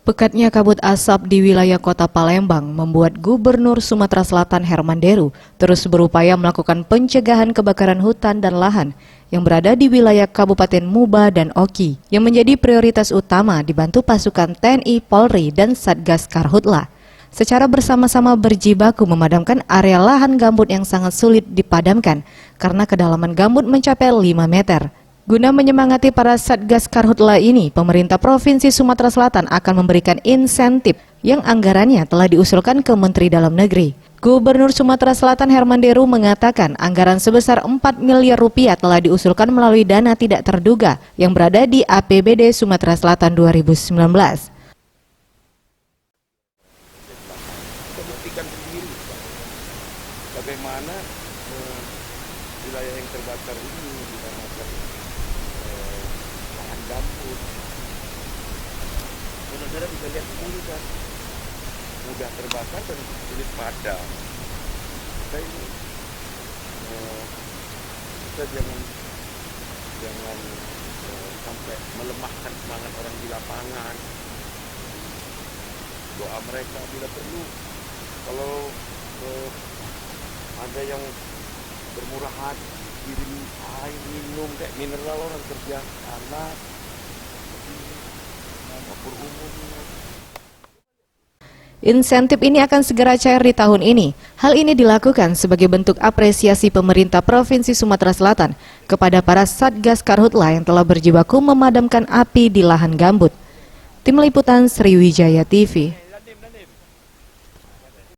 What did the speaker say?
Pekatnya kabut asap di wilayah kota Palembang membuat Gubernur Sumatera Selatan Herman Deru terus berupaya melakukan pencegahan kebakaran hutan dan lahan yang berada di wilayah Kabupaten Muba dan Oki, yang menjadi prioritas utama dibantu pasukan TNI, Polri, dan Satgas Karhutla. Secara bersama-sama berjibaku memadamkan area lahan gambut yang sangat sulit dipadamkan karena kedalaman gambut mencapai 5 meter. Guna menyemangati para Satgas Karhutla ini, pemerintah Provinsi Sumatera Selatan akan memberikan insentif yang anggarannya telah diusulkan ke Menteri Dalam Negeri. Gubernur Sumatera Selatan Herman Deru mengatakan anggaran sebesar 4 miliar rupiah telah diusulkan melalui dana tidak terduga yang berada di APBD Sumatera Selatan 2019. Perhatikan sendiri bagaimana wilayah yang terbakar ini dikarenakan lahan gambut. Saudara bisa lihat sendiri kan, mudah terbakar dan sulit padam. Kita ini kita jangan sampai melemahkan semangat orang di lapangan. Doa mereka bila perlu, kalau ada yang bermurah hati kirim air minum kayak mineral, orang kerja anak dapur umum. Insentif ini akan segera cair di tahun ini. Hal ini dilakukan sebagai bentuk apresiasi pemerintah Provinsi Sumatera Selatan kepada para Satgas Karhutla yang telah berjibaku memadamkan api di lahan gambut. Tim Liputan Sriwijaya TV.